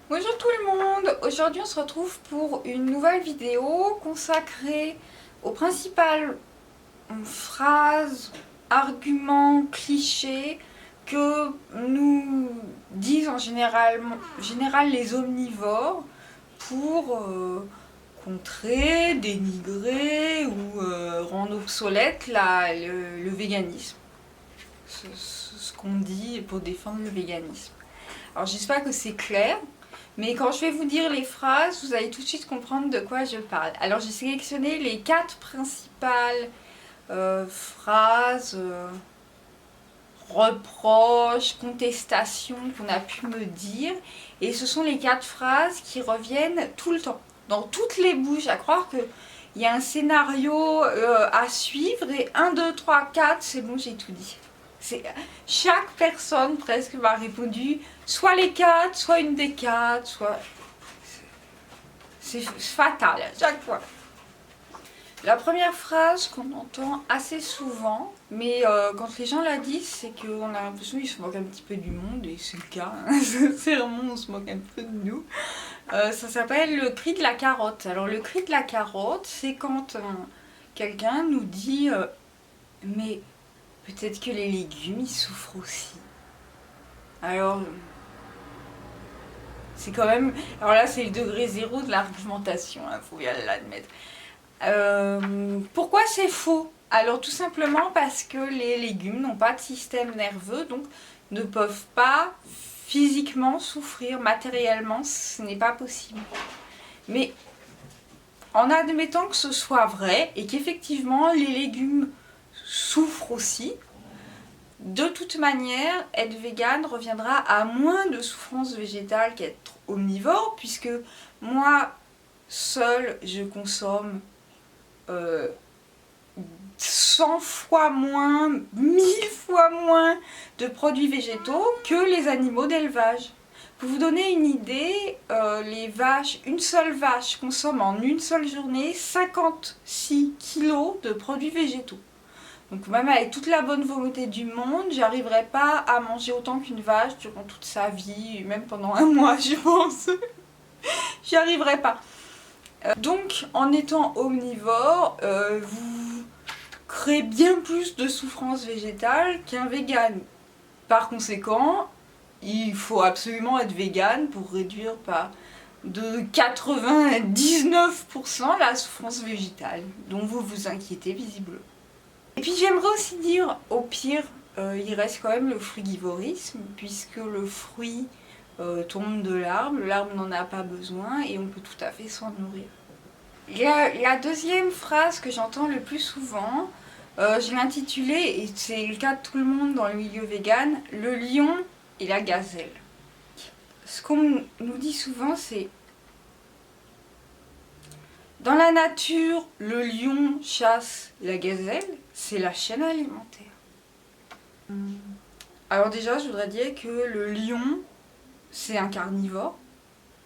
Bonjour tout le monde, aujourd'hui on se retrouve pour une nouvelle vidéo consacrée aux principales phrases, arguments, clichés que nous disent en général les omnivores pour contrer, dénigrer ou rendre obsolète le véganisme. Ce qu'on dit pour défendre le véganisme. Alors j'espère que c'est clair. Mais quand je vais vous dire les phrases, vous allez tout de suite comprendre de quoi je parle. Alors j'ai sélectionné les 4 principales phrases, reproches, contestations qu'on a pu me dire. Et ce sont les 4 phrases qui reviennent tout le temps, dans toutes les bouches, à croire qu'il y a un scénario à suivre et 1, 2, 3, 4, c'est bon, j'ai tout dit. Chaque personne presque m'a répondu soit les 4, soit une des 4, soit... C'est fatal à chaque fois. La première phrase qu'on entend assez souvent, mais quand les gens la disent, c'est qu'on a l'impression qu'ils se moquent un petit peu du monde, et c'est le cas, hein. Sincèrement, on se moque un peu de nous. Ça s'appelle le cri de la carotte. Alors le cri de la carotte, c'est quand quelqu'un nous dit mais peut-être que les légumes, ils souffrent aussi. Alors, c'est quand même... Alors là, c'est le degré zéro de l'argumentation, hein, faut bien l'admettre. Pourquoi c'est faux? Alors tout simplement parce que les légumes n'ont pas de système nerveux, donc ne peuvent pas physiquement souffrir, matériellement, ce n'est pas possible. Mais en admettant que ce soit vrai, et qu'effectivement les légumes souffrent aussi, de toute manière, être végane reviendra à moins de souffrance végétale qu'être omnivore, puisque moi, seule, je consomme 100 fois moins, 1000 fois moins de produits végétaux que les animaux d'élevage. Pour vous donner une idée, une seule vache consomme en une seule journée 56 kg de produits végétaux. Donc même avec toute la bonne volonté du monde, j'arriverai pas à manger autant qu'une vache durant toute sa vie, même pendant un mois je pense. J'y arriverai pas. Donc en étant omnivore, vous créez bien plus de souffrance végétale qu'un vegan. Par conséquent, il faut absolument être vegan pour réduire de 99% la souffrance végétale dont vous vous inquiétez visiblement. Et puis j'aimerais aussi dire, au pire, il reste quand même le frugivorisme, puisque le fruit tombe de l'arbre n'en a pas besoin et on peut tout à fait s'en nourrir. La deuxième phrase que j'entends le plus souvent, je l'ai intitulée, et c'est le cas de tout le monde dans le milieu vegan, le lion et la gazelle. Ce qu'on nous dit souvent, c'est dans la nature, le lion chasse la gazelle, c'est la chaîne alimentaire. Alors déjà, je voudrais dire que le lion, c'est un carnivore,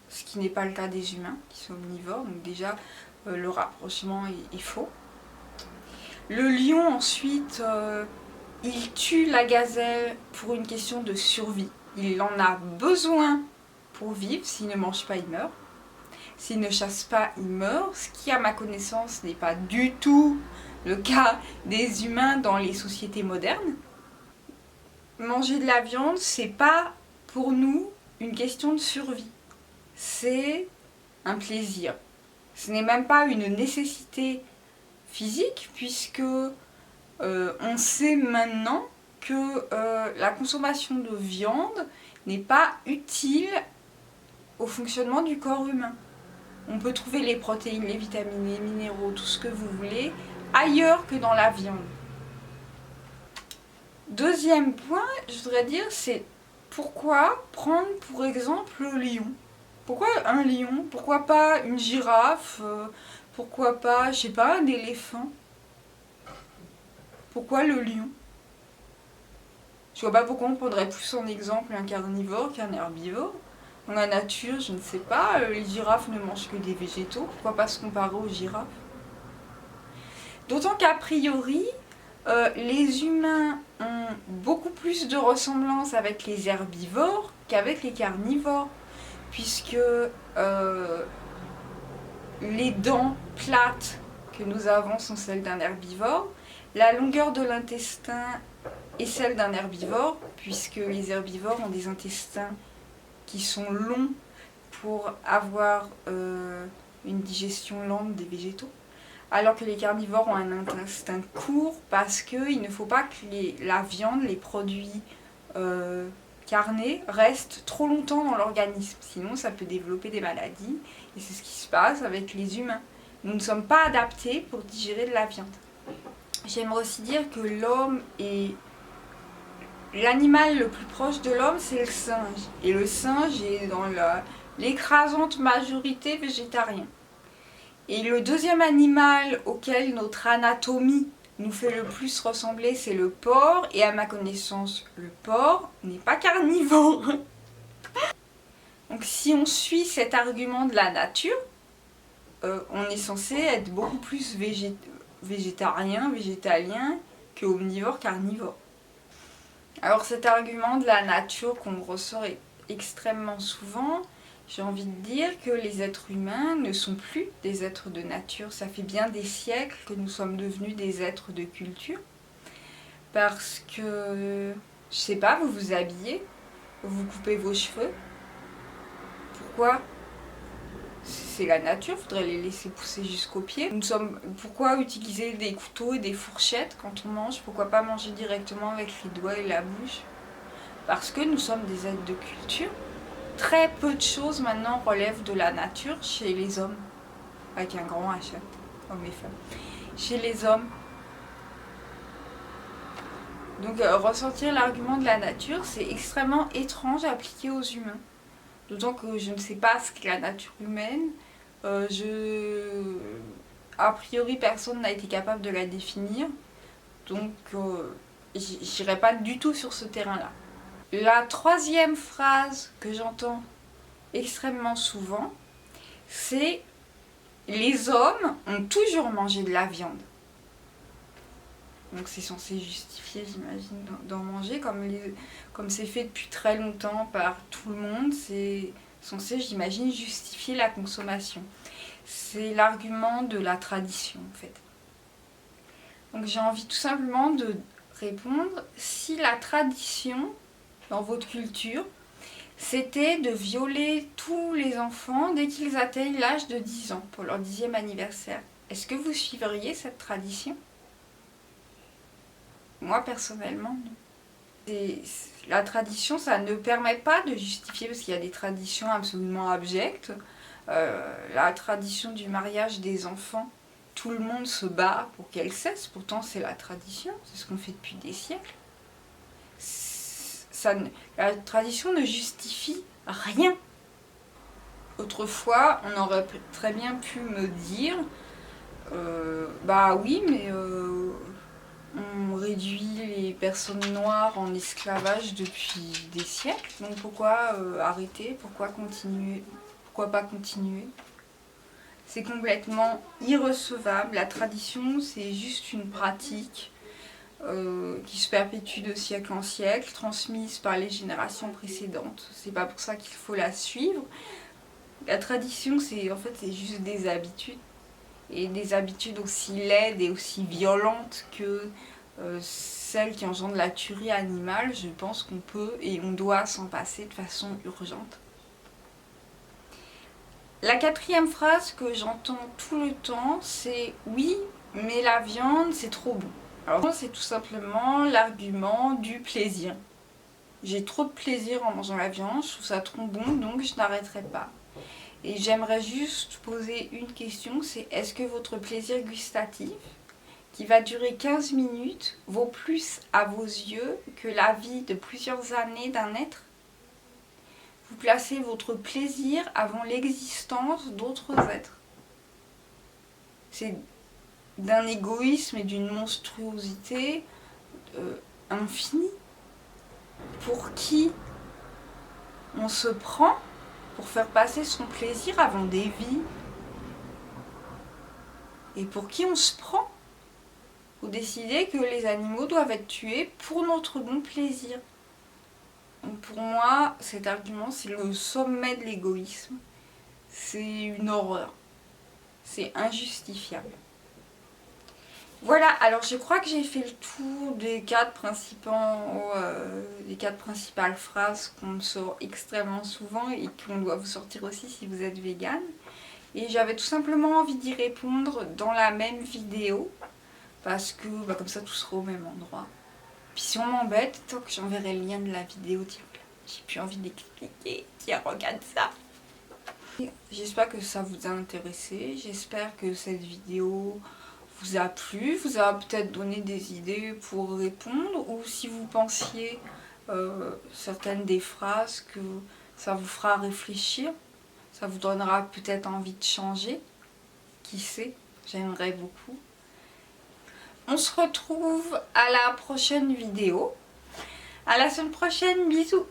ce qui n'est pas le cas des humains qui sont omnivores, donc déjà le rapprochement est faux. Le lion ensuite, il tue la gazelle pour une question de survie. Il en a besoin pour vivre, s'il ne mange pas, il meurt. S'il ne chasse pas, il meurt, ce qui à ma connaissance n'est pas du tout le cas des humains dans les sociétés modernes. Manger de la viande, c'est pas pour nous une question de survie. C'est un plaisir. Ce n'est même pas une nécessité physique, puisque on sait maintenant que la consommation de viande n'est pas utile au fonctionnement du corps humain. On peut trouver les protéines, les vitamines, les minéraux, tout ce que vous voulez, ailleurs que dans la viande. Deuxième point, je voudrais dire, c'est pourquoi prendre pour exemple le lion? Pourquoi un lion? Pourquoi pas une girafe? Pourquoi pas, je sais pas, un éléphant? Pourquoi le lion? Je vois pas pourquoi on prendrait plus en exemple un carnivore qu'un herbivore. Dans la nature, je ne sais pas, les girafes ne mangent que des végétaux, pourquoi pas se comparer aux girafes? D'autant qu'a priori, les humains ont beaucoup plus de ressemblance avec les herbivores qu'avec les carnivores. puisque les dents plates que nous avons sont celles d'un herbivore. La longueur de l'intestin est celle d'un herbivore, puisque les herbivores ont des intestins qui sont longs pour avoir une digestion lente des végétaux, alors que les carnivores ont un intestin court parce qu'il ne faut pas que la viande, les produits carnés restent trop longtemps dans l'organisme, sinon ça peut développer des maladies, et c'est ce qui se passe avec les humains. Nous ne sommes pas adaptés pour digérer de la viande. J'aimerais aussi dire que l'homme est... L'animal le plus proche de l'homme, c'est le singe. Et le singe est dans l'écrasante majorité végétarien. Et le deuxième animal auquel notre anatomie nous fait le plus ressembler, c'est le porc. Et à ma connaissance, le porc n'est pas carnivore. Donc si on suit cet argument de la nature, on est censé être beaucoup plus végétarien, végétalien que omnivore, carnivore. Alors cet argument de la nature qu'on ressort extrêmement souvent, j'ai envie de dire que les êtres humains ne sont plus des êtres de nature. Ça fait bien des siècles que nous sommes devenus des êtres de culture. Parce que, je sais pas, vous vous habillez, vous coupez vos cheveux. Pourquoi ? C'est la nature, il faudrait les laisser pousser jusqu'aux pieds. Pourquoi utiliser des couteaux et des fourchettes quand on mange ? Pourquoi pas manger directement avec les doigts et la bouche ? Parce que nous sommes des êtres de culture. Très peu de choses maintenant relèvent de la nature chez les hommes, avec un grand H, hommes et femmes. Chez les hommes. Donc ressentir l'argument de la nature, c'est extrêmement étrange à appliquer aux humains. D'autant que je ne sais pas ce qu'est la nature humaine. A priori, personne n'a été capable de la définir. Donc, j'irai pas du tout sur ce terrain-là. La troisième phrase que j'entends extrêmement souvent, c'est « les hommes ont toujours mangé de la viande ». Donc c'est censé justifier, j'imagine, d'en manger, comme c'est fait depuis très longtemps par tout le monde, c'est censé, j'imagine, justifier la consommation. C'est l'argument de la tradition, en fait. Donc j'ai envie tout simplement de répondre, si la tradition, dans votre culture, c'était de violer tous les enfants dès qu'ils atteignent l'âge de 10 ans, pour leur 10e anniversaire, est-ce que vous suivriez cette tradition ? Moi, personnellement, non. La tradition, ça ne permet pas de justifier, parce qu'il y a des traditions absolument abjectes. La tradition du mariage des enfants, tout le monde se bat pour qu'elle cesse, pourtant c'est la tradition, c'est ce qu'on fait depuis des siècles. La tradition ne justifie rien. Autrefois, on aurait très bien pu me dire, bah oui, mais on réduit les personnes noires en esclavage depuis des siècles, donc pourquoi arrêter, pourquoi continuer, pourquoi pas continuer? C'est complètement irrecevable. La tradition, c'est juste une pratique qui se perpétue de siècle en siècle, transmise par les générations précédentes. C'est pas pour ça qu'il faut la suivre. La tradition, c'est juste des habitudes. Et des habitudes aussi laides et aussi violentes que celles qui engendrent la tuerie animale, je pense qu'on peut et on doit s'en passer de façon urgente. La quatrième phrase que j'entends tout le temps, c'est « oui, mais la viande, c'est trop bon ». Alors c'est tout simplement l'argument du plaisir. J'ai trop de plaisir en mangeant la viande, je trouve ça trop bon, donc je n'arrêterai pas. Et j'aimerais juste poser une question, c'est est-ce que votre plaisir gustatif, qui va durer 15 minutes, vaut plus à vos yeux que la vie de plusieurs années d'un être ? Vous placez votre plaisir avant l'existence d'autres êtres. C'est d'un égoïsme et d'une monstruosité infinie. Pour qui on se prend pour faire passer son plaisir avant des vies? Et pour qui on se prend pour décider que les animaux doivent être tués pour notre bon plaisir? Pour moi, cet argument, c'est le sommet de l'égoïsme. C'est une horreur. C'est injustifiable. Voilà, alors je crois que j'ai fait le tour des quatre principales phrases qu'on me sort extrêmement souvent et qu'on doit vous sortir aussi si vous êtes vegan. Et j'avais tout simplement envie d'y répondre dans la même vidéo, parce que comme ça tout sera au même endroit. Puis si on m'embête, tant que j'enverrai le lien de la vidéo, tiens, j'ai plus envie d'expliquer, tiens regarde ça. J'espère que ça vous a intéressé, j'espère que cette vidéo vous a plu, vous a peut-être donné des idées pour répondre, ou si vous pensiez certaines des phrases que ça vous fera réfléchir, ça vous donnera peut-être envie de changer, qui sait, j'aimerais beaucoup. On se retrouve à la prochaine vidéo, à la semaine prochaine, bisous.